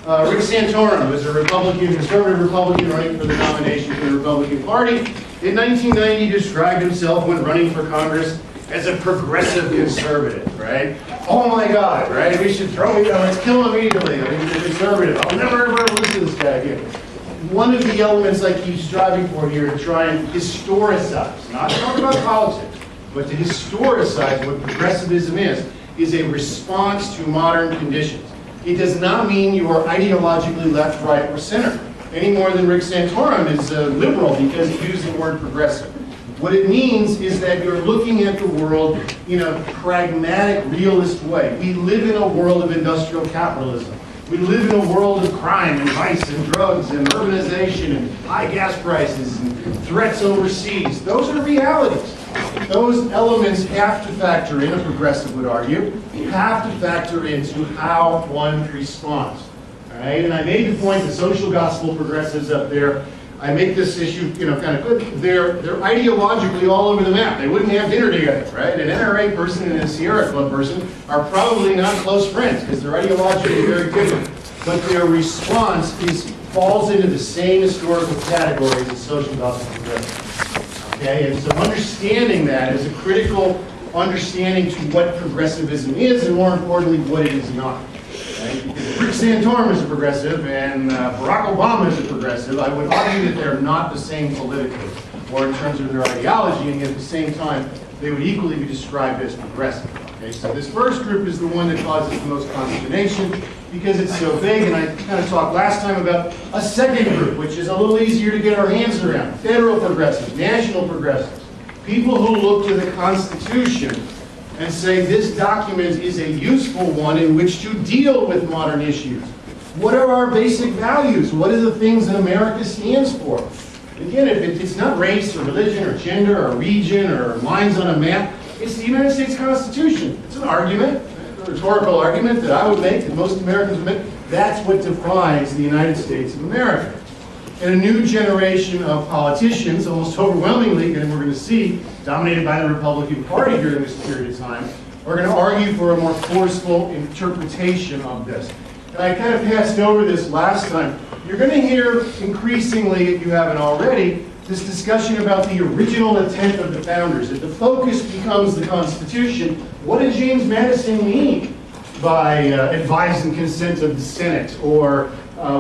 Rick Santorum was a Republican, conservative Republican running for the nomination for the Republican Party. In 1990, described himself when running for Congress as a progressive conservative, right? Oh my God, right? We should throw him, let's kill him immediately. I mean, he's a conservative. I'll never ever listen to this guy again. One of the elements I keep striving for here is to try and historicize, not talk about politics, but to historicize what progressivism is a response to modern conditions. It does not mean you are ideologically left, right, or center, any more than Rick Santorum is liberal because he used the word progressive. What it means is that you're looking at the world in a pragmatic, realist way. We live in a world of industrial capitalism. We live in a world of crime and vice and drugs and urbanization and high gas prices and threats overseas. Those are realities. Those elements have to factor in, a progressive would argue, have to factor into how one responds. All right? And I made the point, the social gospel progressives up there, I make this issue, kind of good. They're ideologically all over the map. They wouldn't have dinner together, right? An NRA person and a Sierra Club person are probably not close friends because they're ideologically very different. But their response falls into the same historical categories as social gospel progressives. Okay, and so understanding that is a critical understanding to what progressivism is, and more importantly, what it is not. Right? Because Rick Santorum is a progressive and Barack Obama is a progressive, I would argue that they're not the same politically, or in terms of their ideology, and yet at the same time, they would equally be described as progressive. Okay, so this first group is the one that causes the most consternation because it's so big, and I kind of talked last time about a second group, which is a little easier to get our hands around. Federal progressives, national progressives, people who look to the Constitution and say this document is a useful one in which to deal with modern issues. What are our basic values? What are the things that America stands for? Again, if it's not race or religion or gender or region or lines on a map, it's the United States Constitution. It's an argument, a rhetorical argument that I would make, that most Americans would make. That's what defines the United States of America. And a new generation of politicians, almost overwhelmingly, and we're going to see, dominated by the Republican Party during this period of time, are going to argue for a more forceful interpretation of this. And I kind of passed over this last time. You're going to hear increasingly, if you haven't already, this discussion about the original intent of the founders. If the focus becomes the Constitution, what did James Madison mean by advise and consent of the Senate, or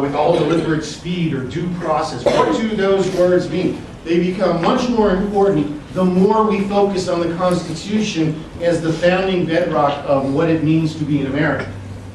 with all deliberate speed, or due process? What do those words mean? They become much more important the more we focus on the Constitution as the founding bedrock of what it means to be an American.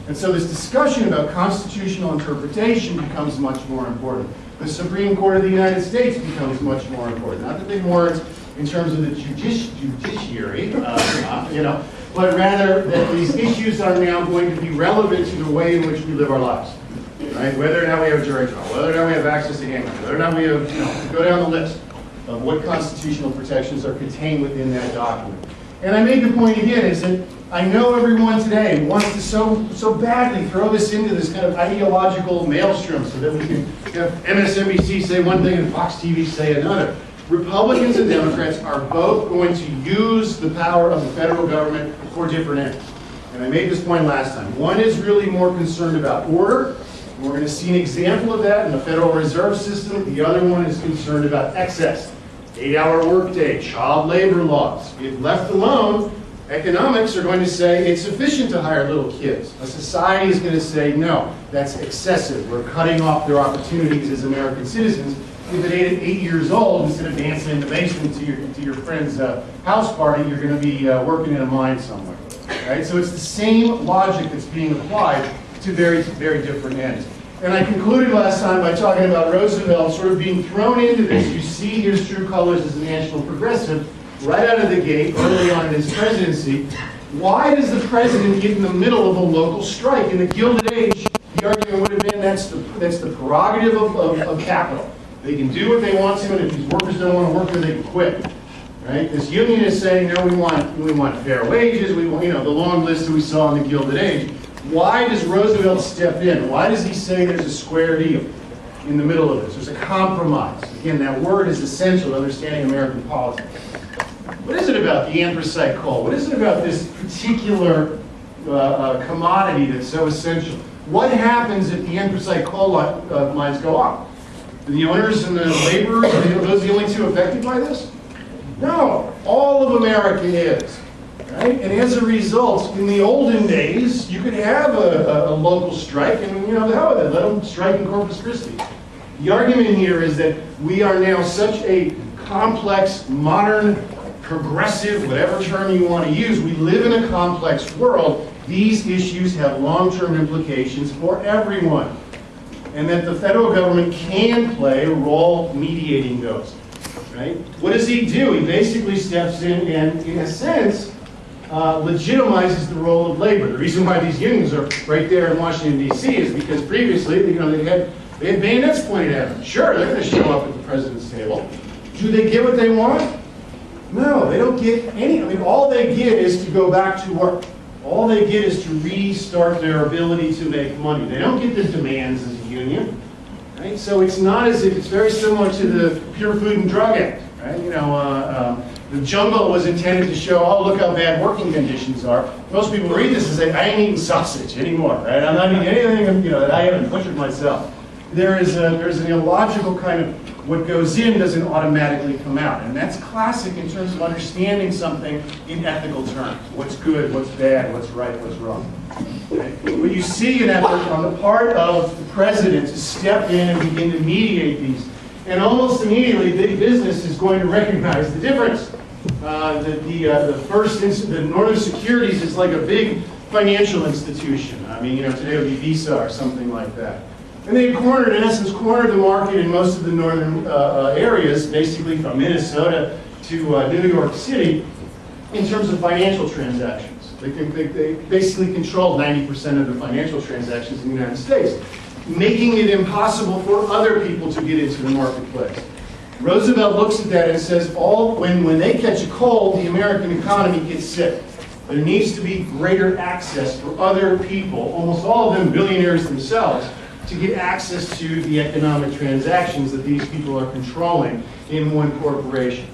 And so this discussion about constitutional interpretation becomes much more important. The Supreme Court of the United States becomes much more important. Not the big words in terms of the judiciary, but rather that these issues are now going to be relevant to the way in which we live our lives. Right? Whether or not we have a jury trial, whether or not we have access to handguns, whether or not we have, go down the list of what constitutional protections are contained within that document. And I made the point again, is that I know everyone today wants to so badly throw this into this kind of ideological maelstrom so that we can have MSNBC say one thing and Fox TV say another. Republicans and Democrats are both going to use the power of the federal government for different ends. And I made this point last time. One is really more concerned about order. We're going to see an example of that in the Federal Reserve System. The other one is concerned about excess. 8-hour workday, child labor laws. If left alone, economics are going to say it's sufficient to hire little kids. A society is going to say, no, that's excessive. We're cutting off their opportunities as American citizens. If at 8 years old, instead of dancing in the basement to your friend's house party, you're going to be working in a mine somewhere. Right? So it's the same logic that's being applied to very, very different ends. And I concluded last time by talking about Roosevelt sort of being thrown into this. You see his true colors as a national progressive right out of the gate, early on in his presidency. Why does the president get in the middle of a local strike? In the Gilded Age, the argument would have been that's the prerogative of capital. They can do what they want to, and if these workers don't want to work there, they can quit. Right? This union is saying, no, we want fair wages. We want, the long list that we saw in the Gilded Age. Why does Roosevelt step in? Why does he say there's a square deal in the middle of this? There's a compromise. Again, that word is essential to understanding American politics. What is it about the anthracite coal? What is it about this particular commodity that's so essential? What happens if the anthracite coal mines go off? Do the owners and the laborers, are those the only two affected by this? No, all of America is. Right? And as a result, in the olden days, you could have a local strike, and the hell with it, let them strike in Corpus Christi. The argument here is that we are now such a complex, modern, progressive, whatever term you want to use, we live in a complex world. These issues have long-term implications for everyone, and that the federal government can play a role mediating those. Right? What does he do? He basically steps in and, in a sense, legitimizes the role of labor. The reason why these unions are right there in Washington, D.C. is because previously, they had bayonets pointed at them. Sure, they're going to show up at the president's table. Do they get what they want? No, they don't get any. I mean, all they get is to go back to work. All they get is to restart their ability to make money. They don't get the demands as a union. Right? So it's not as if it's very similar to the Pure Food and Drug Act. Right? The jungle was intended to show, oh, look how bad working conditions are. Most people read this and say, I ain't eating sausage anymore. Right? I'm not eating anything that I haven't butchered myself. There's an illogical kind of what goes in doesn't automatically come out. And that's classic in terms of understanding something in ethical terms. What's good, what's bad, what's right, what's wrong. Okay? What you see an effort on the part of the president to step in and begin to mediate these. And almost immediately, big business is going to recognize the difference. The Northern Securities is like a big financial institution. I mean, today it would be Visa or something like that. And they in essence, cornered the market in most of the northern areas, basically from Minnesota to New York City, in terms of financial transactions. They basically controlled 90% of the financial transactions in the United States, making it impossible for other people to get into the marketplace. Roosevelt looks at that and says, when they catch a cold, the American economy gets sick. There needs to be greater access for other people, almost all of them billionaires themselves, to get access to the economic transactions that these people are controlling in one corporation.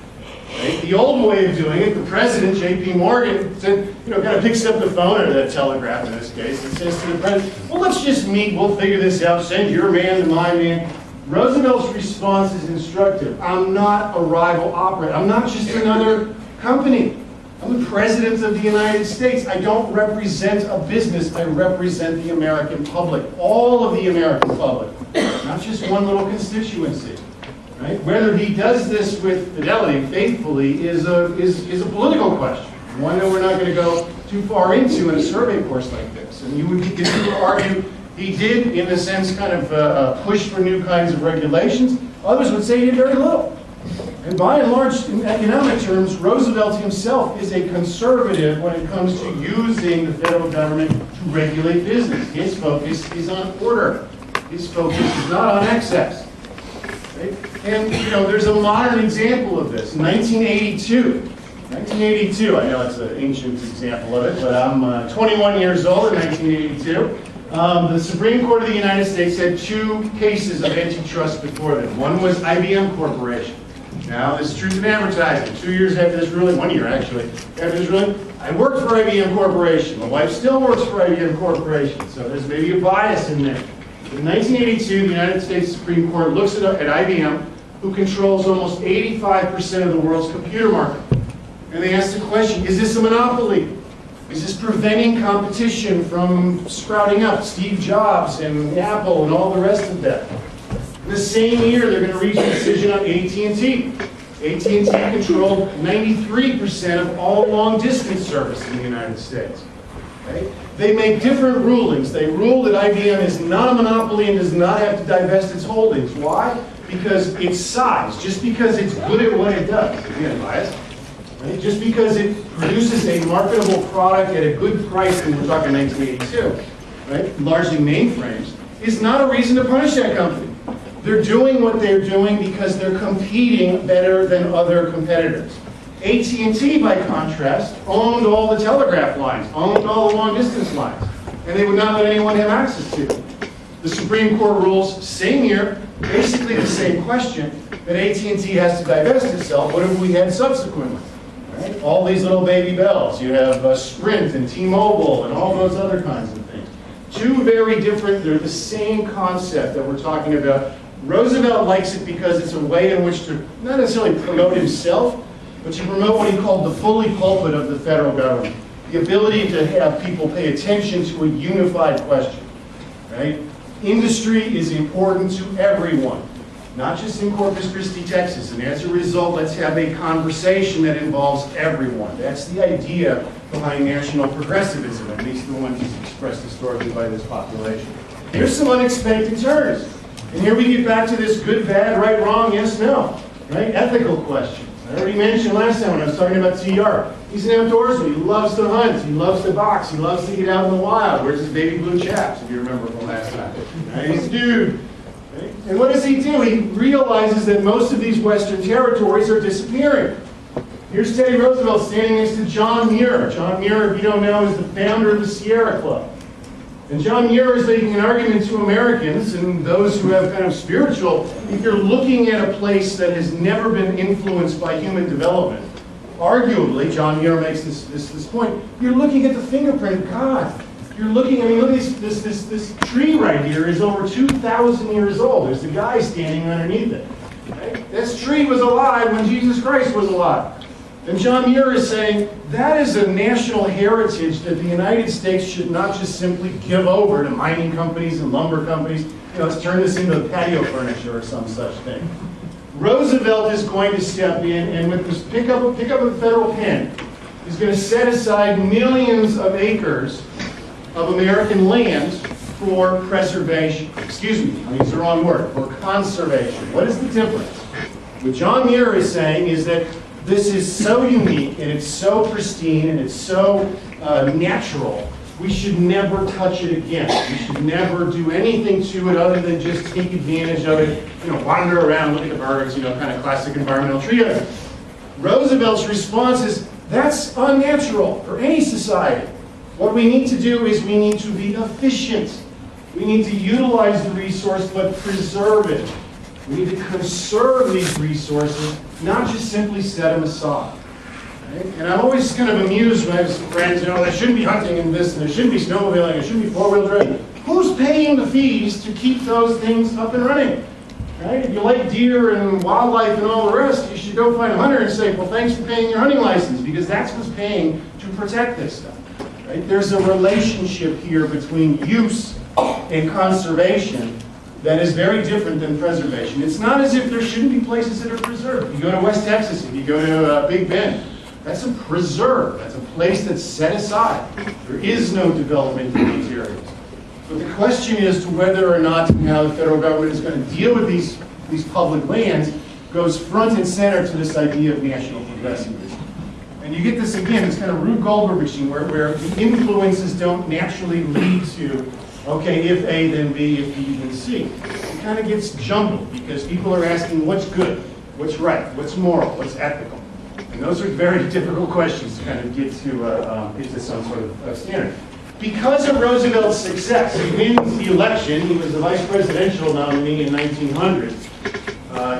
Right? The old way of doing it, the president, J.P. Morgan, said, kind of picks up the phone, or the telegraph in this case, and says to the president, well, let's just meet, we'll figure this out, send your man to my man. Roosevelt's response is instructive. I'm not a rival operator. I'm not just another company. I'm the president of the United States. I don't represent a business. I represent the American public, all of the American public, not just one little constituency. Right? Whether he does this with fidelity, faithfully, is a political question, one that we're not going to go too far into in a survey course like this. And you would continue to argue he did, in a sense, kind of push for new kinds of regulations. Others would say he did very little. And by and large, in economic terms, Roosevelt himself is a conservative when it comes to using the federal government to regulate business. His focus is on order. His focus is not on excess. Right? And, there's a modern example of this. 1982, I know it's an ancient example of it, but I'm 21 years old in 1982. The Supreme Court of the United States had two cases of antitrust before them. One was IBM Corporation. Now, this is truth in advertising. 2 years after this ruling, 1 year actually, after this ruling, I worked for IBM Corporation. My wife still works for IBM Corporation, so there's maybe a bias in there. In 1982, the United States Supreme Court looks at IBM, who controls almost 85% of the world's computer market. And they ask the question, is this a monopoly? Is this preventing competition from sprouting up? Steve Jobs and Apple and all the rest of them. In the same year, they're going to reach a decision on AT&T. AT&T controlled 93% of all long-distance service in the United States. Right? They make different rulings. They rule that IBM is not a monopoly and does not have to divest its holdings. Why? Because its size, just because it's good at what it does, again, bias, right? Just because it produces a marketable product at a good price, and we're talking 1982, right? Largely mainframes, is not a reason to punish that company. They're doing what they're doing because they're competing better than other competitors. AT&T, by contrast, owned all the telegraph lines, owned all the long-distance lines, and they would not let anyone have access to them. The Supreme Court rules, same year, basically the same question, that AT&T has to divest itself. What have we had subsequently? Right? All these little baby bells. You have Sprint and T-Mobile and all those other kinds of things. Two very different, they're the same concept that we're talking about. Roosevelt likes it because it's a way in which to not necessarily promote himself, but to promote what he called the bully pulpit of the federal government. The ability to have people pay attention to a unified question, right? Industry is important to everyone, not just in Corpus Christi, Texas. And as a result, let's have a conversation that involves everyone. That's the idea behind national progressivism, at least the one expressed historically by this population. Here's some unexpected turns. And here we get back to this good, bad, right, wrong, yes, no, right? Ethical questions. I already mentioned last time when I was talking about TR. He's an outdoorsman. He loves to hunt. He loves to box. He loves to get out in the wild. Where's his baby blue chaps, if you remember from last time? Right? He's a dude. Right? And what does he do? He realizes that most of these Western territories are disappearing. Here's Teddy Roosevelt standing next to John Muir. John Muir, if you don't know, is the founder of the Sierra Club. And John Muir is making an argument to Americans and those who have kind of spiritual, if you're looking at a place that has never been influenced by human development, arguably, John Muir makes this point, you're looking at the fingerprint of God. You're looking, I mean, look at this tree right here is over 2,000 years old. There's a guy standing underneath it. Right? This tree was alive when Jesus Christ was alive. And John Muir is saying that is a national heritage that the United States should not just simply give over to mining companies and lumber companies. You know, let's turn this into patio furniture or some such thing. Roosevelt is going to step in and with this pick up a federal pen, he's going to set aside millions of acres of American land for preservation. Excuse me, I used the wrong word, for conservation. What is the difference? What John Muir is saying is that this is so unique and it's so pristine and it's so natural, we should never touch it again. We should never do anything to it other than just take advantage of it, you know, wander around, look at the birds, you know, kind of classic environmental triage. Roosevelt's response is, that's unnatural for any society. What we need to do is we need to be efficient. We need to utilize the resource but preserve it. We need to conserve these resources, not just simply set them aside. Right? And I'm always kind of amused when I have some friends, you know, there shouldn't be hunting in this, and there shouldn't be snowmobiling, there shouldn't be four-wheel drive. Who's paying the fees to keep those things up and running? Right? If you like deer and wildlife and all the rest, you should go find a hunter and say, well, thanks for paying your hunting license, because that's what's paying to protect this stuff. Right? There's a relationship here between use and conservation that is very different than preservation. It's not as if there shouldn't be places that are preserved. If you go to West Texas, if you go to Big Bend, that's a preserve. That's a place that's set aside. There is no development in these areas. But the question is to whether or not now the federal government is going to deal with these public lands goes front and center to this idea of national progressivism. And you get this again, this kind of Rube Goldberg machine where the influences don't naturally lead to, okay, if A, then B, if B, then C. It kind of gets jumbled because people are asking what's good, what's right, what's moral, what's ethical. And those are very difficult questions to kind of get to some sort of standard. Because of Roosevelt's success, he wins the election. He was the vice presidential nominee in 1900.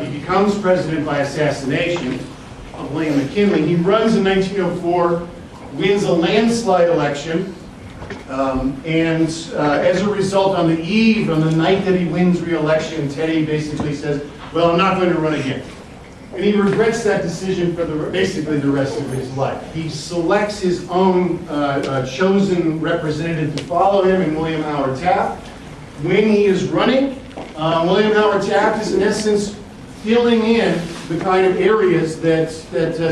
He becomes president by assassination of William McKinley. He runs in 1904, wins a landslide election, and as a result, on the eve, on the night that he wins re-election, Teddy basically says, well, I'm not going to run again. And he regrets that decision for basically the rest of his life. He selects his own chosen representative to follow him in William Howard Taft. When he is running, William Howard Taft is in essence filling in the kind of areas that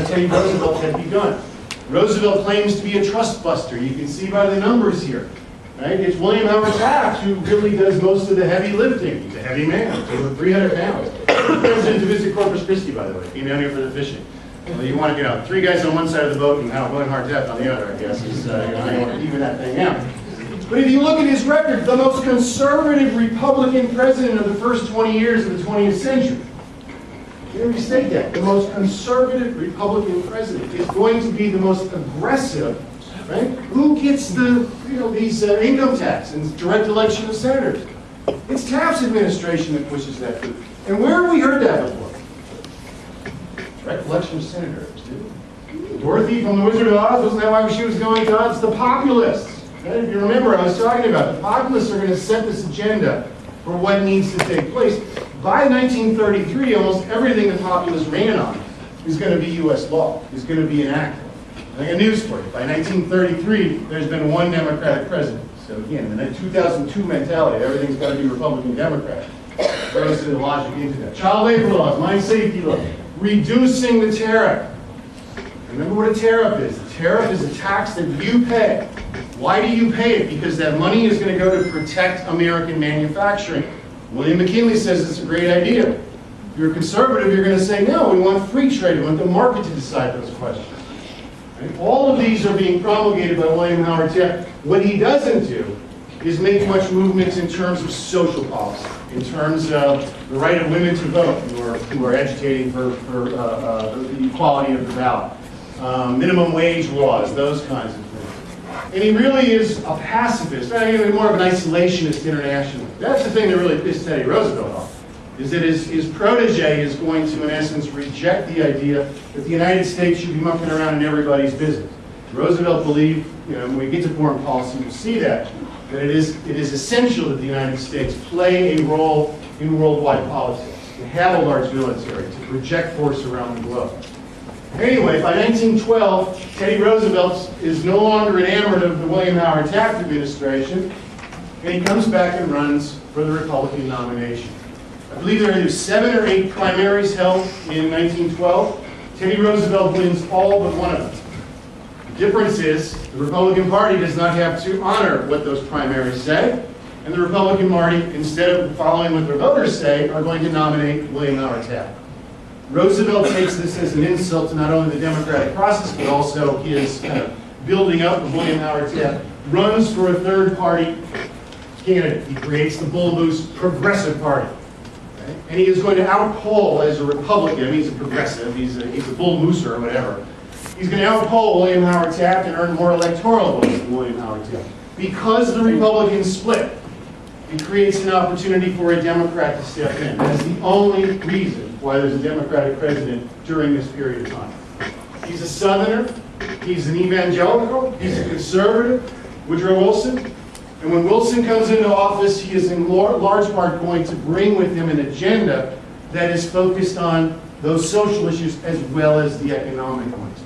Teddy Roosevelt had begun. Roosevelt claims to be a trust buster. You can see by the numbers here. Right? It's William Howard Taft who really does most of the heavy lifting. He's a heavy man, over 300 pounds. He comes in to visit Corpus Christi, by the way. Came down here for the fishing. Well, you want to, you know, 3 guys on one side of the boat and William Howard Taft on the other, I guess. You want to even that thing out. But if you look at his record, the most conservative Republican president of the first 20 years of the 20th century. Let me state that. The most conservative Republican president is going to be the most aggressive, right? Who gets the, these income tax and direct election of senators? It's Taft's administration that pushes that through. And where have we heard that before? Direct election of senators, dude. Dorothy from The Wizard of Oz, wasn't that why she was going to Oz? The populists. Okay? If you remember, I was talking about the populists are going to set this agenda for what needs to take place. By 1933, almost everything the populists ran on is going to be U.S. law, is going to be enacted. I got news for you. By 1933, there's been one Democratic president. So again, in the 2002 mentality, everything's got to be Republican Democrat. Throws the logic into that. Child labor laws, mine safety laws, reducing the tariff. Remember what a tariff is. A tariff is a tax that you pay. Why do you pay it? Because that money is going to go to protect American manufacturing. William McKinley says it's a great idea. If you're a conservative, you're going to say, no, we want free trade. We want the market to decide those questions. Right? All of these are being promulgated by William Howard Taft. What he doesn't do is make much movements in terms of social policy, in terms of the right of women to vote, who are agitating for the equality of the ballot, minimum wage laws, those kinds of things. And he really is a pacifist, more of an isolationist internationally. That's the thing that really pissed Teddy Roosevelt off, is that his protege is going to, in essence, reject the idea that the United States should be mucking around in everybody's business. Roosevelt believed, when we get to foreign policy, we'll see that it is essential that the United States play a role in worldwide politics, to have a large military, to project force around the globe. Anyway, by 1912, Teddy Roosevelt is no longer enamored of the William Howard Taft administration, and he comes back and runs for the Republican nomination. I believe there are either 7 or 8 primaries held in 1912. Teddy Roosevelt wins all but one of them. The difference is the Republican Party does not have to honor what those primaries say, and the Republican Party, instead of following what their voters say, are going to nominate William Howard Taft. Roosevelt takes this as an insult to not only the democratic process, but also his kind of building up of William Howard Taft, runs for a third party candidate. He creates the Bull Moose Progressive Party. Okay? And he is going to outpoll, as a Republican, I mean he's a progressive, he's a Bull Mooser or whatever, he's going to outpoll William Howard Taft and earn more electoral votes than William Howard Taft. Because the Republicans split, it creates an opportunity for a Democrat to step in. That is the only reason why there's a Democratic president during this period of time. He's a Southerner, he's an evangelical, he's a conservative, Woodrow Wilson. And when Wilson comes into office, he is in large part going to bring with him an agenda that is focused on those social issues as well as the economic ones.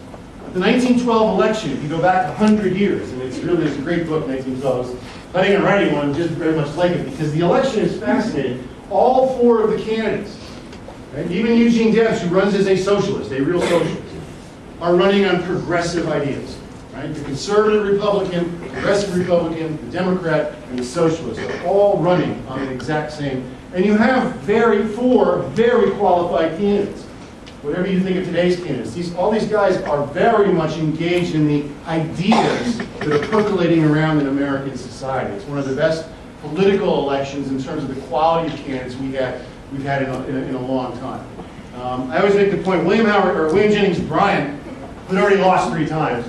The 1912 election, if you go back 100 years, and there's a great book, 1912, planning on writing one just very much like it, because the election is fascinating. All 4 of the candidates, right, even Eugene Debs, who runs as a socialist, a real socialist, are running on progressive ideas. Right? The conservative Republican, the progressive Republican, the Democrat, and the socialist are all running on the exact same. And you have 4 very qualified candidates. Whatever you think of today's candidates, all these guys are very much engaged in the ideas that are percolating around in American society. It's one of the best political elections in terms of the quality of candidates we've had in a long time. I always make the point, William Jennings Bryan, who had already lost 3 times,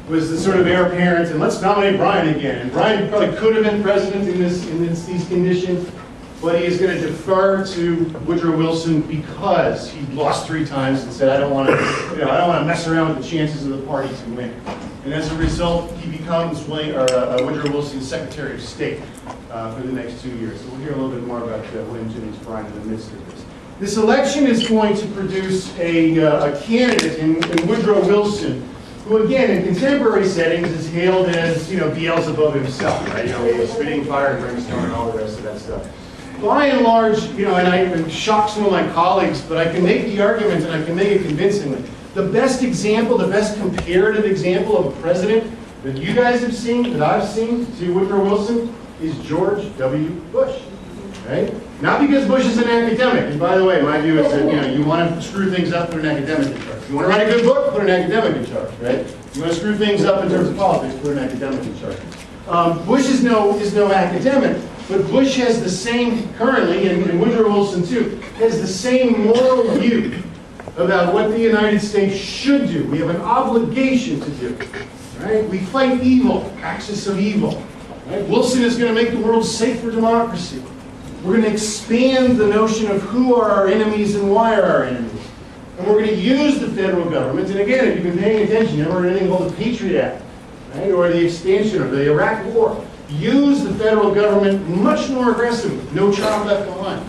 was the sort of heir apparent, and let's nominate Bryan again. And Bryan probably could have been president in these conditions, but he is going to defer to Woodrow Wilson because he lost 3 times and said, I don't want to mess around with the chances of the party to win. And as a result, he becomes Woodrow Wilson's Secretary of State for the next 2 years. So we'll hear a little bit more about William Jennings Bryan in the midst of this. This election is going to produce a candidate in Woodrow Wilson, who again, in contemporary settings, is hailed as, Beelzebub himself, right? Spitting fire and brimstone and all the rest of that stuff. By and large, and I shock some of my colleagues, but I can make the argument and I can make it convincingly. The best example, the best comparative example of a president that you guys have seen, that I've seen, to Woodrow Wilson, is George W. Bush, right? Not because Bush is an academic, and by the way, my view is that, you want to screw things up, put an academic in charge. You want to write a good book, put an academic in charge, right? You want to screw things up in terms of politics, put an academic in charge. Bush is no academic, but Bush has the same, currently, and Woodrow Wilson too, has the same moral view about what the United States should do. We have an obligation to do, right? We fight evil, axis of evil. Right? Wilson is going to make the world safe for democracy. We're going to expand the notion of who are our enemies and why are our enemies. And we're going to use the federal government, and again, if you've been paying attention, you ever heard anything called the Patriot Act? right, or the expansion of the Iraq War, used the federal government much more aggressively, no child left behind,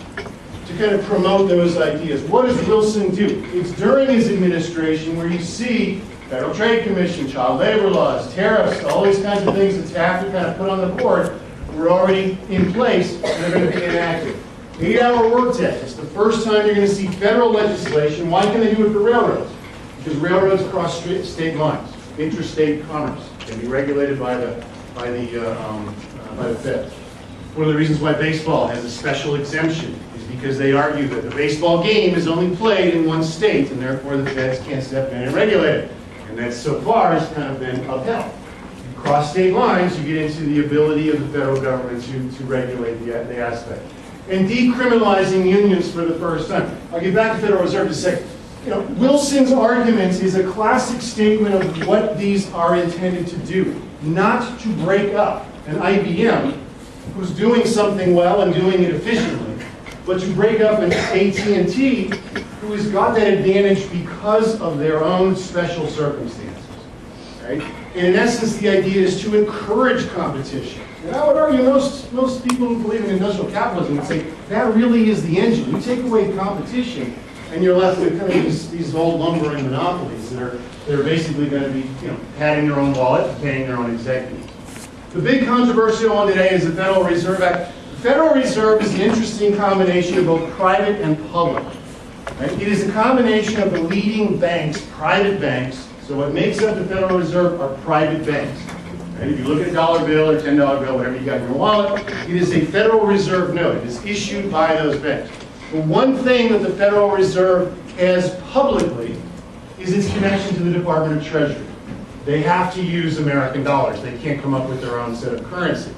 to kind of promote those ideas. What does Wilson do? It's during his administration where you see Federal Trade Commission, child labor laws, tariffs, all these kinds of things that Taft kind of put on the board were already in place and they're going to be enacted. 8-hour work test. It's the first time you're going to see federal legislation. Why can they do it for railroads? Because railroads cross state lines. Interstate commerce can be regulated by the Fed. One of the reasons why baseball has a special exemption is because they argue that the baseball game is only played in one state, and therefore the Feds can't step in and regulate it. And that so far has kind of been upheld. You cross state lines, you get into the ability of the federal government to regulate the aspect. And decriminalizing unions for the first time. I'll get back to the Federal Reserve in a second. Wilson's argument is a classic statement of what these are intended to do. Not to break up an IBM who's doing something well and doing it efficiently, but to break up an AT&T who has got that advantage because of their own special circumstances. Right? And in essence, the idea is to encourage competition. And I would argue most people who believe in industrial capitalism would say that really is the engine. You take away competition, and you're left with kind of these old lumbering monopolies that are basically going to be, padding their own wallet, paying their own executives. The big controversial one today is the Federal Reserve Act. The Federal Reserve is an interesting combination of both private and public. Right? It is a combination of the leading banks, private banks. So what makes up the Federal Reserve are private banks. Right? If you look at a dollar bill or $10 bill, whatever you got in your wallet, it is a Federal Reserve note. It is issued by those banks. The one thing that the Federal Reserve has publicly is its connection to the Department of Treasury. They have to use American dollars. They can't come up with their own set of currency.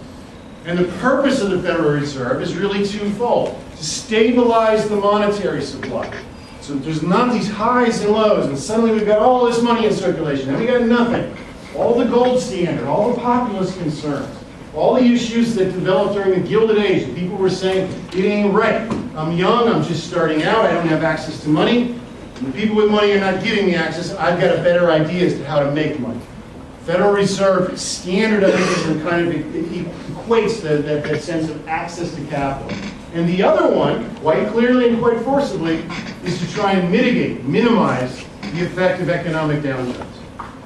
And the purpose of the Federal Reserve is really twofold: to stabilize the monetary supply. So there's not these highs and lows, and suddenly we've got all this money in circulation, and we got nothing. All the gold standard, all the populist concerns, all the issues that developed during the Gilded Age, and people were saying, it ain't right. I'm young, I'm just starting out, I don't have access to money. And the people with money are not giving me access. I've got a better idea as to how to make money. Federal Reserve standardizes and kind of equates that sense of access to capital. And the other one, quite clearly and quite forcibly, is to try and minimize the effect of economic downturns.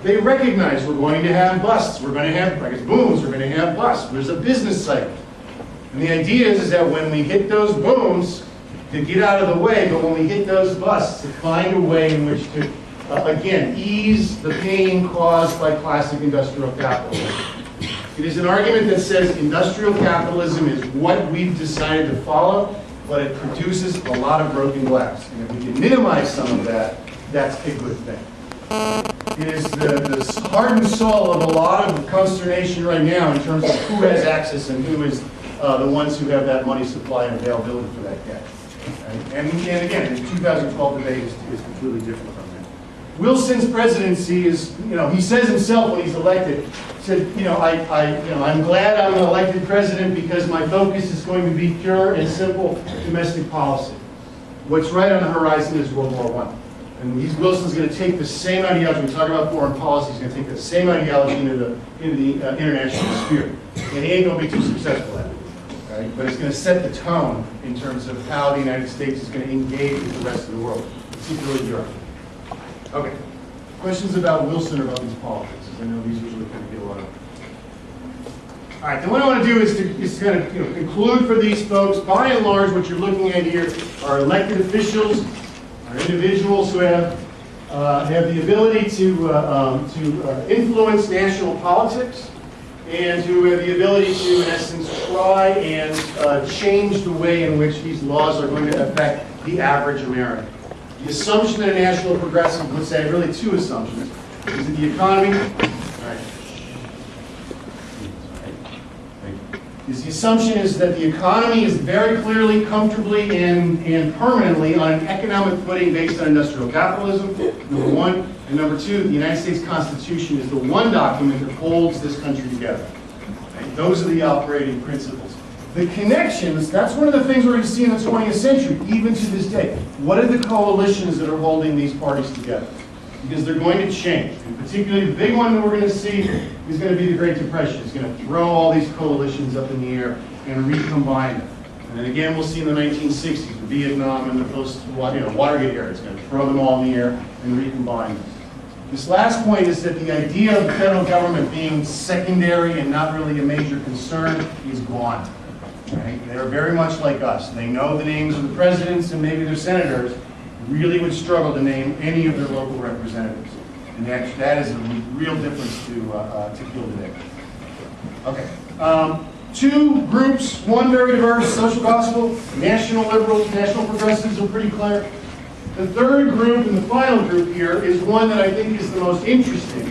They recognize we're going to have busts, we're going to have booms, we're going to have busts. There's a business cycle. And the idea is that when we hit those booms, to get out of the way, but when we hit those busts, to find a way in which to, again, ease the pain caused by classic industrial capitalism. It is an argument that says industrial capitalism is what we've decided to follow, but it produces a lot of broken glass. And if we can minimize some of that, that's a good thing. It is the heart and soul of a lot of consternation right now in terms of who has access and who is the ones who have that money supply and availability for that cash. Right? And again, the 2012 debate is completely different from that. Wilson's presidency is, he says himself when he's elected, said, I'm glad I'm an elected president because my focus is going to be pure and simple domestic policy. What's right on the horizon is World War I. And Wilson's going to take the same ideology. When we talk about foreign policy, he's going to take the same ideology into the international sphere. And he ain't going to be too successful at it. Right? But it's going to set the tone in terms of how the United States is going to engage with the rest of the world, particularly Europe. Okay. Questions about Wilson or about these politics? I know these usually kind of get a lot of. All right, then what I want to do is kind of conclude for these folks. By and large, what you're looking at here are elected officials, are individuals who have the ability to influence national politics, and who have the ability to, in essence, try and change the way in which these laws are going to affect the average American. The assumption that a national progressive would say, really two assumptions, is that the economy, the assumption is that the economy is very clearly, comfortably, and permanently on an economic footing based on industrial capitalism, number one. And number two, the United States Constitution is the one document that holds this country together. Okay? Those are the operating principles. The connections, that's one of the things we're going to see in the 20th century, even to this day. What are the coalitions that are holding these parties together? because they're going to change. And particularly the big one that we're going to see is going to be the Great Depression. It's going to throw all these coalitions up in the air and recombine them. And then again, we'll see in the 1960s, the Vietnam and the Watergate era. It's going to throw them all in the air and recombine them. This last point is that the idea of the federal government being secondary and not really a major concern is gone. Right? They're very much like us. They know the names of the presidents and maybe their senators, really would struggle to name any of their local representatives. And that is a real difference to feel today. Okay. Two groups, one very diverse, social gospel, national liberals, national progressives are pretty clear. The third group and the final group here is one that I think is the most interesting,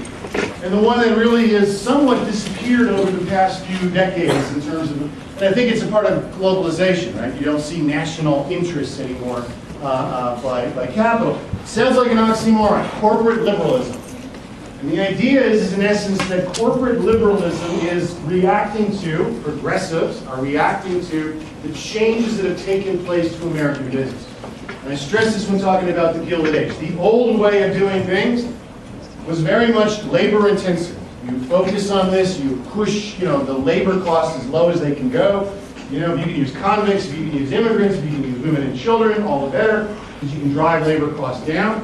and the one that really has somewhat disappeared over the past few decades in terms of, and I think it's a part of globalization, right? You don't see national interests anymore by capital. Sounds like an oxymoron, corporate liberalism. And the idea is in essence that corporate liberalism is reacting to, progressives are reacting to the changes that have taken place to American business. And I stress this when talking about the Gilded Age. The old way of doing things was very much labor intensive. You focus on this, you push, the labor costs as low as they can go. If you can use convicts, if you can use immigrants, if you can use women and children, all the better, because you can drive labor costs down.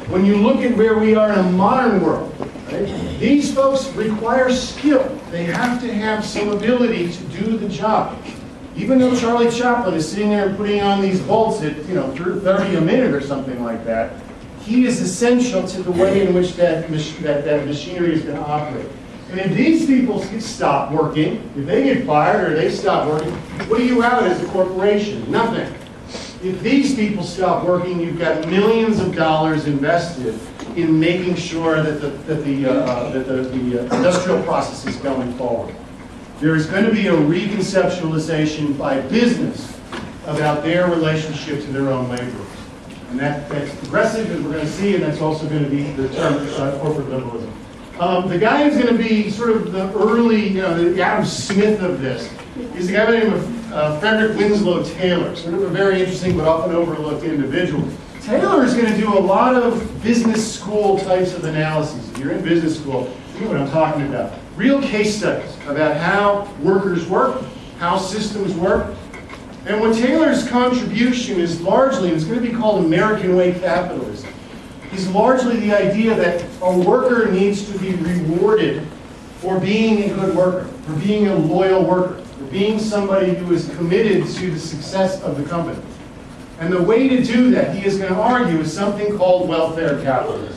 When you look at where we are in a modern world, right, these folks require skill. They have to have some ability to do the job. Even though Charlie Chaplin is sitting there and putting on these bolts at 30 a minute or something like that, he is essential to the way in which that machinery is going to operate. And if these people stop working, if they get fired or they stop working, what do you have as a corporation? Nothing. If these people stop working, you've got millions of dollars invested in making sure that the industrial process is going forward. There is going to be a reconceptualization by business about their relationship to their own laborers. And that's progressive, as we're going to see, and that's also going to be the term corporate liberalism. The guy who's going to be sort of the early, the Adam Smith of this, is a guy by the name of Frederick Winslow Taylor, sort of a very interesting but often overlooked individual. Taylor is going to do a lot of business school types of analyses. If you're in business school, you know what I'm talking about. Real case studies about how workers work, how systems work. And what Taylor's contribution is largely, and it's going to be called American way capitalism, is largely the idea that a worker needs to be rewarded for being a good worker, for being a loyal worker, for being somebody who is committed to the success of the company. And the way to do that, he is going to argue, is something called welfare capitalism.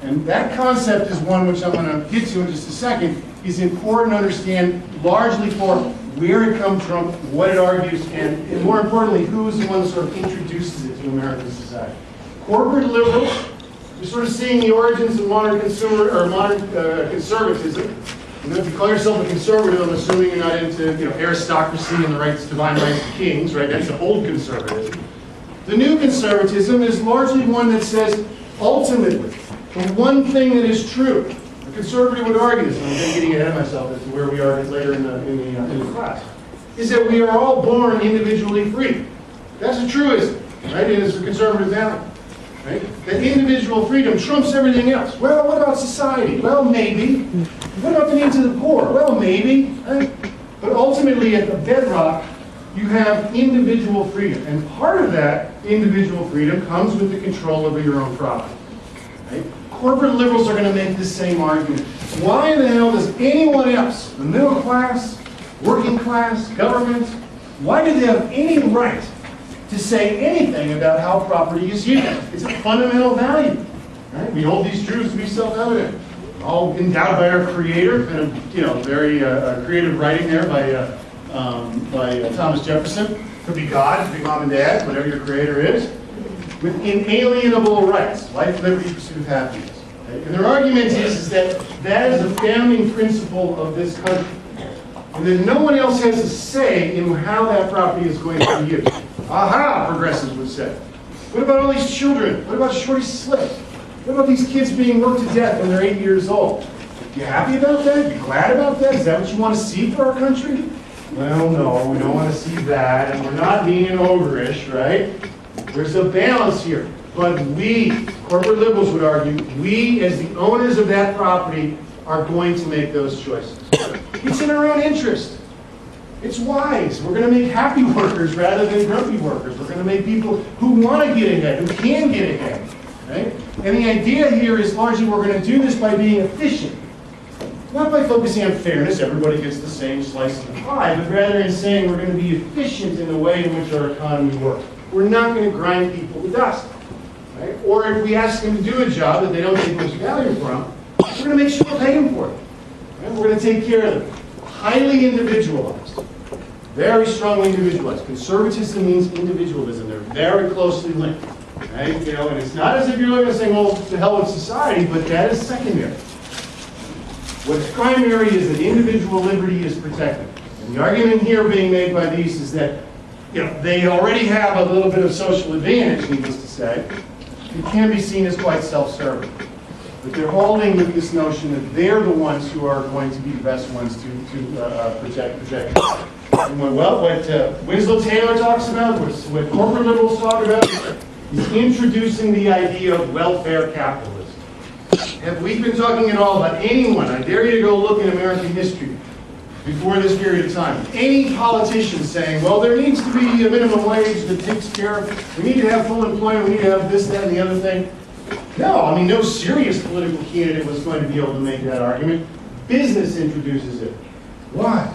And that concept is one which I'm going to get to in just a second, is important to understand largely for where it comes from, what it argues, and more importantly, who is the one that sort of introduces it to American society. Corporate liberals, you're sort of seeing the origins of modern conservatism. If you call yourself a conservative, I'm assuming you're not into aristocracy and the divine rights of kings, right? That's the old conservatism. The new conservatism is largely one that says, ultimately, the one thing that is true, a conservative would argue this, and I'm getting ahead of myself as to where we are later in the class, is that we are all born individually free. That's a truism, right? It is a conservative value. Right? That individual freedom trumps everything else. Well, what about society? Well, maybe. What about the needs of the poor? Well, maybe. Right? But ultimately, at the bedrock, you have individual freedom. And part of that individual freedom comes with the control over your own property. Right? Corporate liberals are going to make this same argument. Why the hell does anyone else, the middle class, working class, government, why do they have any right to say anything about how property is used? It's a fundamental value. Right? We hold these truths to be self-evident. All endowed by our Creator, and very creative writing there by Thomas Jefferson. Could be God, could be mom and dad, whatever your Creator is, with inalienable rights, life, liberty, pursuit of happiness. Okay? And their argument is that that is a founding principle of this country, and that no one else has a say in how that property is going to be used. Aha, progressives would say. What about all these children? What about Shorty Slip? What about these kids being worked to death when they're 8 years old? You happy about that? You glad about that? Is that what you want to see for our country? Well, no, we don't want to see that, and we're not being ogreish, right? There's a balance here. But we, corporate liberals would argue, we as the owners of that property are going to make those choices. It's in our own interest. It's wise. We're going to make happy workers rather than grumpy workers. We're going to make people who want to get ahead, who can get ahead. Right? And the idea here is largely we're going to do this by being efficient. Not by focusing on fairness, everybody gets the same slice of the pie, but rather in saying we're going to be efficient in the way in which our economy works. We're not going to grind people to dust. Right? Or if we ask them to do a job that they don't get much value from, we're going to make sure we're paying them for it. Right? We're going to take care of them. Highly individualized. Very strongly individualized. Conservatism means individualism. They're very closely linked. Right? You know, and it's not as if you're looking and saying, well, to hell with society, but that is secondary. What's primary is that individual liberty is protected. And the argument here being made by these is that, you know, they already have a little bit of social advantage, needless to say. It can be seen as quite self-serving. But they're holding with this notion that they're the ones who are going to be the best ones to protect. And what Winslow Taylor talks about, what corporate liberals talk about, is introducing the idea of welfare capitalism. Have we been talking at all about anyone? I dare you to go look in American history before this period of time. Any politician saying, well, there needs to be a minimum wage that takes care of, we need to have full employment, we need to have this, that, and the other thing. No, I mean, no serious political candidate was going to be able to make that argument. Business introduces it. Why?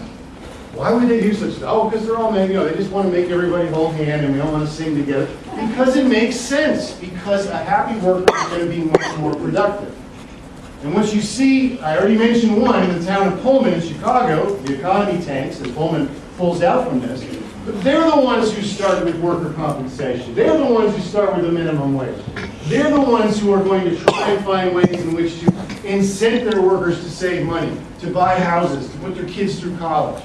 Why would they do such stuff? Oh, because they're all men, you know, they just want to make everybody hold hand and we don't want to sing together. Because it makes sense. Because a happy worker is going to be much more productive. And what you see, I already mentioned one, in the town of Pullman in Chicago, the economy tanks, and Pullman pulls out from this. But they're the ones who start with worker compensation. They're the ones who start with the minimum wage. They're the ones who are going to try and find ways in which to incent their workers to save money, to buy houses, to put their kids through college.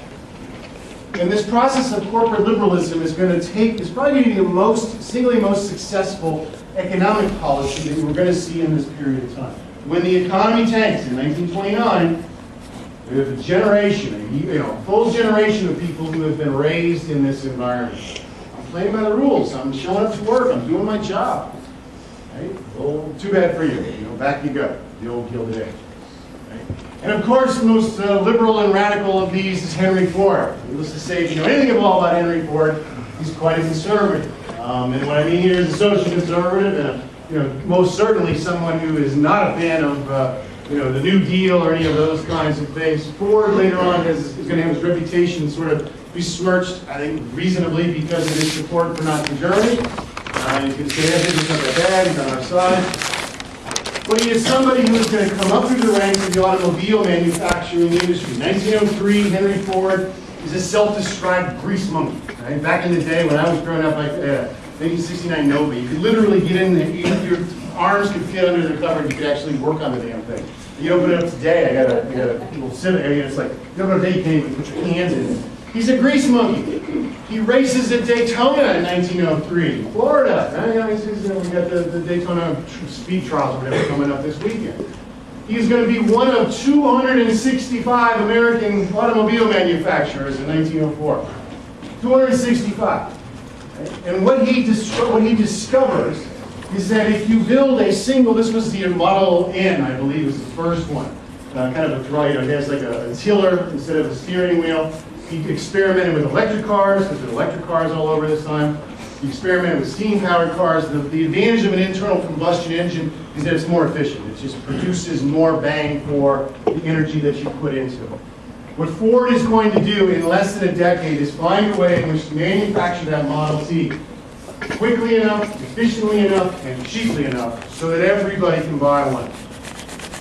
And this process of corporate liberalism is going to is probably going to be the singly most successful economic policy that we're going to see in this period of time. When the economy tanks in 1929, we have a generation, a full generation of people who have been raised in this environment. I'm playing by the rules. I'm showing up to work. I'm doing my job. Right? Well, too bad for you. Back you go. The old Gilded Age. Right? And of course, the most liberal and radical of these is Henry Ford. Needless to say, if you know anything at all about Henry Ford, he's quite a conservative. And what I mean here is a social conservative, and most certainly someone who is not a fan of the New Deal or any of those kinds of things. Ford later on is going to have his reputation sort of besmirched, I think, reasonably because of his support for Nazi Germany. You can say that he's not that bad, he's on our side. But he is somebody who is going to come up through the ranks of the automobile manufacturing industry. 1903, Henry Ford is a self-described grease monkey. Right? Back in the day when I was growing up, 1969 Nova, you could literally get in there, your arms could fit under the cover, and you could actually work on the damn thing. You open it up today, I got a little Civic, it's like, you open it up today, you can't even put your hands in it. He's a grease monkey. He races at Daytona in 1903, Florida. Right? We got the Daytona speed trials or whatever coming up this weekend. He's going to be one of 265 American automobile manufacturers in 1904. 265. And what he discovers is that if you build a single, this was the Model N, I believe, was the first one. Kind of a dry, it has like a tiller instead of a steering wheel. He experimented with electric cars, because there were electric cars all over this time. He experimented with steam-powered cars. The advantage of an internal combustion engine is that it's more efficient. It just produces more bang for the energy that you put into it. What Ford is going to do in less than a decade is find a way in which to manufacture that Model T quickly enough, efficiently enough, and cheaply enough so that everybody can buy one.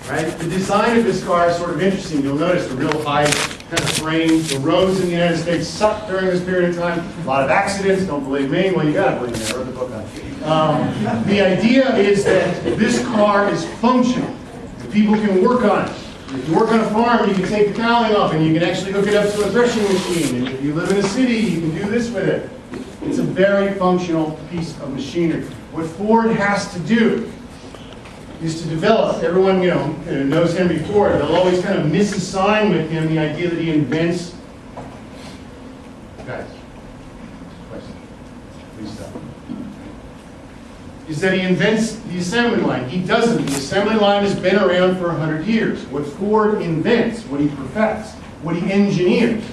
Right? The design of this car is sort of interesting. You'll notice the real high kind of frame. The roads in the United States sucked during this period of time. A lot of accidents. Don't believe me? Well, you got to believe me. I wrote the book on it. The idea is that this car is functional. People can work on it. If you work on a farm, you can take the cowling off and you can actually hook it up to a threshing machine. And if you live in a city, you can do this with it. It's a very functional piece of machinery. What Ford has to do is to develop, everyone knows Henry Ford, they'll always kind of misassign with him the idea that he invents. Guys, question. Please stop. is that he invents the assembly line. He doesn't. The assembly line has been around for 100 years. What Ford invents, what he perfects, what he engineers,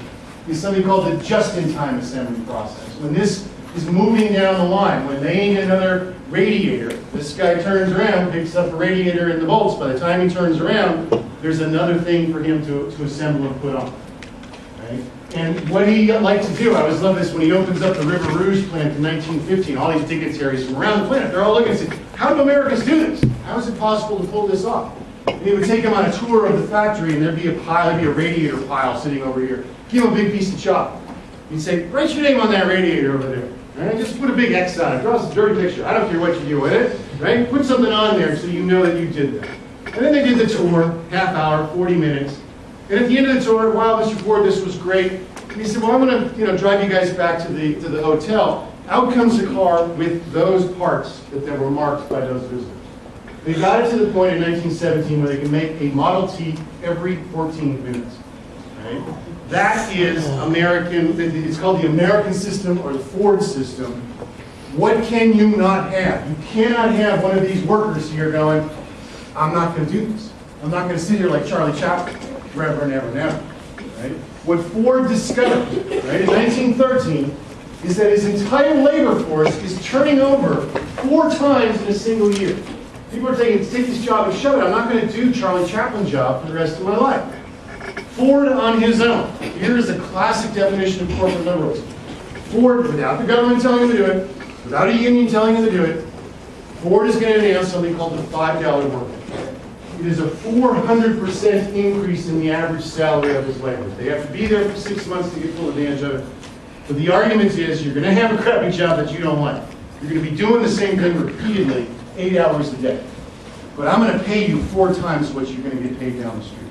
is something called the just-in-time assembly process. When this is moving down the line, when they need another radiator, this guy turns around, picks up a radiator and the bolts. By the time he turns around, there's another thing for him to assemble and put on. Right? And what he liked to do, I always love this, when he opens up the River Rouge plant in 1915, all these dignitaries from around the planet, they're all looking and saying, how do Americans do this? How is it possible to pull this off? And he would take them on a tour of the factory, and there'd be a pile, there'd be a radiator pile sitting over here. Give him a big piece of chalk. He'd say, write your name on that radiator over there. Right? Just put a big X on it. Draw us a dirty picture. I don't care what you do with it. Right? Put something on there so you know that you did that. And then they did the tour, half hour, 40 minutes. And at the end of the tour, wow, Mr. Ford, this was great. And he said, well, I'm going to drive you guys back to the hotel. Out comes a car with those parts that were marked by those visitors. They got it to the point in 1917 where they can make a Model T every 14 minutes. Right? That is American, it's called the American system or the Ford system. What can you not have? You cannot have one of these workers here going, I'm not going to do this. I'm not going to sit here like Charlie Chaplin forever and ever and ever. Right? What Ford discovered, right, in 1913 is that his entire labor force is turning over 4 times in a single year. People are saying, take this job and shove it. I'm not going to do Charlie Chaplin's job for the rest of my life. Ford on his own. Here is a classic definition of corporate liberalism. Ford, without the government telling him to do it, without a union telling him to do it, Ford is going to announce something called the $5 work week. It is a 400% increase in the average salary of his laborers. They have to be there for 6 months to get full advantage of it. But the argument is you're going to have a crappy job that you don't like. You're going to be doing the same thing repeatedly, 8 hours a day. But I'm going to pay you 4 times what you're going to get paid down the street.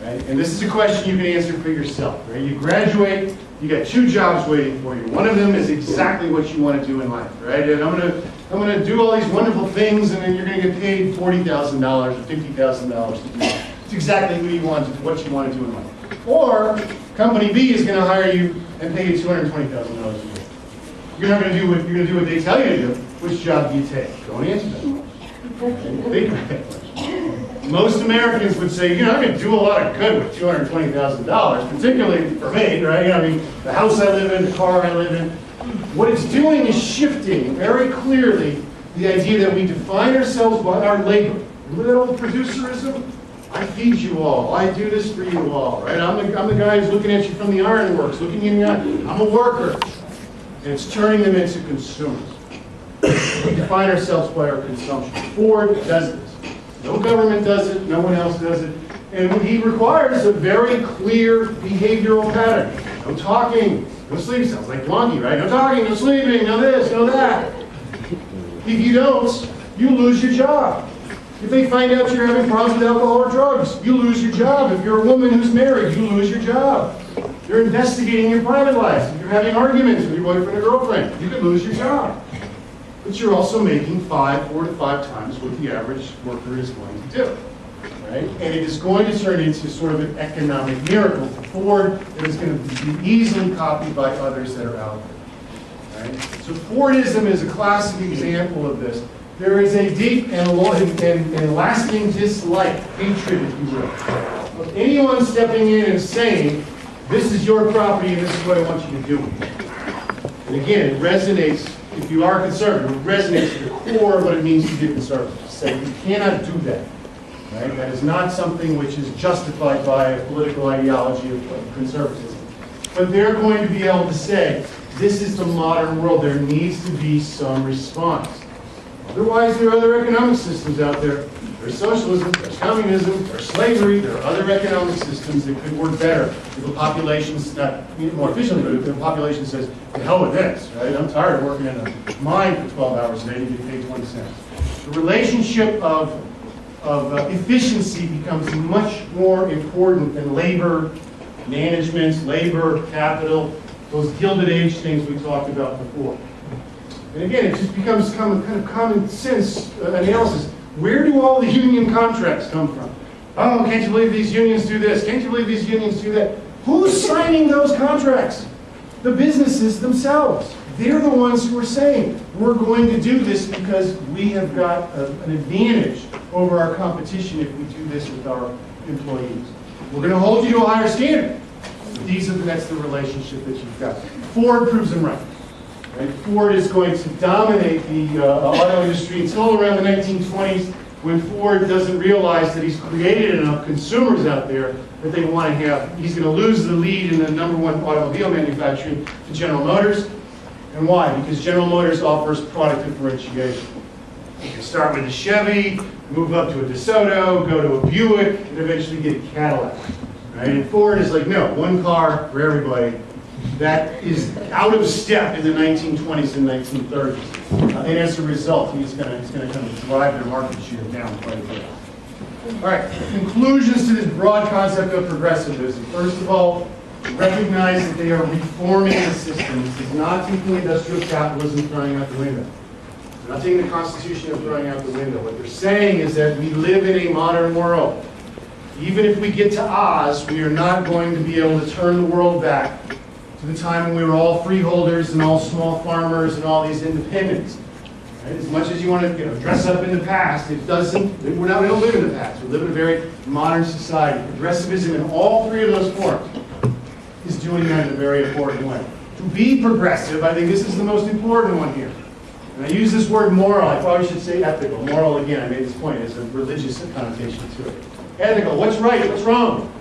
Right? And this is a question you can answer for yourself. Right? You graduate, you got 2 jobs waiting for you. One of them is exactly what you want to do in life. Right? And I'm going to do all these wonderful things, and then you're going to get paid $40,000 or $50,000 to do it. It's exactly what you want to do in life. Or company B is going to hire you and pay you $220,000 a year. You're not going to do what they tell you to do. Which job do you take? Don't answer that question. Think about that question. Most Americans would say, I'm going to do a lot of good with $220,000, particularly for me, right? I mean, the house I live in, the car I live in. What it's doing is shifting very clearly the idea that we define ourselves by our labor. Remember that old producerism? I feed you all. I do this for you all, right? I'm the guy who's looking at you from the ironworks, looking in the eye. I'm a worker. And it's turning them into consumers. We define ourselves by our consumption. Ford does this. No government does it. No one else does it. And he requires a very clear behavioral pattern. No talking, no sleeping. Sounds like Blondie, right? No talking, no sleeping, no this, no that. If you don't, you lose your job. If they find out you're having problems with alcohol or drugs, you lose your job. If you're a woman who's married, you lose your job. You're investigating your private life. If you're having arguments with your boyfriend or girlfriend, you could lose your job. But you're also making 4 to 5 times what the average worker is going to do. Right? And it is going to turn into sort of an economic miracle for Ford that is going to be easily copied by others that are out there. Right? So Fordism is a classic example of this. There is a deep and lasting dislike, hatred, if you will, of anyone stepping in and saying, this is your property and this is what I want you to do with it. And again, it resonates, if you are conservative, it resonates to the core of what it means to be conservative. To say you cannot do that. Right? That is not something which is justified by a political ideology of conservatism. But they're going to be able to say, this is the modern world. There needs to be some response. Otherwise, there are other economic systems out there. There's socialism, there's communism, there's slavery, there are other economic systems that could work better if the population's not more efficiently, but if the population says, the hell with this, right? I'm tired of working in a mine for 12 hours a day to get paid 20 cents. The relationship of efficiency becomes much more important than labor management, labor, capital, those Gilded Age things we talked about before. And again, it just becomes kind of common sense analysis. Where do all the union contracts come from? Oh, can't you believe these unions do this? Can't you believe these unions do that? Who's signing those contracts? The businesses themselves. They're the ones who are saying, we're going to do this because we have got an advantage over our competition if we do this with our employees. We're going to hold you to a higher standard. That's the relationship that you've got. Ford proves them right. Right? Ford is going to dominate the auto industry until around the 1920s, when Ford doesn't realize that he's created enough consumers out there that they want to have. He's going to lose the lead in the #1 automobile manufacturing to General Motors. And why? Because General Motors offers product differentiation. You can start with a Chevy, move up to a DeSoto, go to a Buick, and eventually get a Cadillac. Right? And Ford is like, no, one car for everybody. That is out of step in the 1920s and 1930s. And as a result, he's going to kind of drive their market share down quite a bit. All right, conclusions to this broad concept of progressivism. First of all, recognize that they are reforming the system. This is not taking industrial capitalism, throwing out the window. They're not taking the Constitution and throwing out the window. What they're saying is that we live in a modern world. Even if we get to Oz, we are not going to be able to turn the world back to the time when we were all freeholders and all small farmers and all these independents. Right? As much as you want to dress up in the past, it doesn't. We don't live in the past. We live in a very modern society. Progressivism in all three of those forms is doing that in a very important way. To be progressive, I think this is the most important one here. And I use this word moral. I probably should say ethical. Moral, again, I made this point, is a religious connotation to it. Ethical, what's right, what's wrong?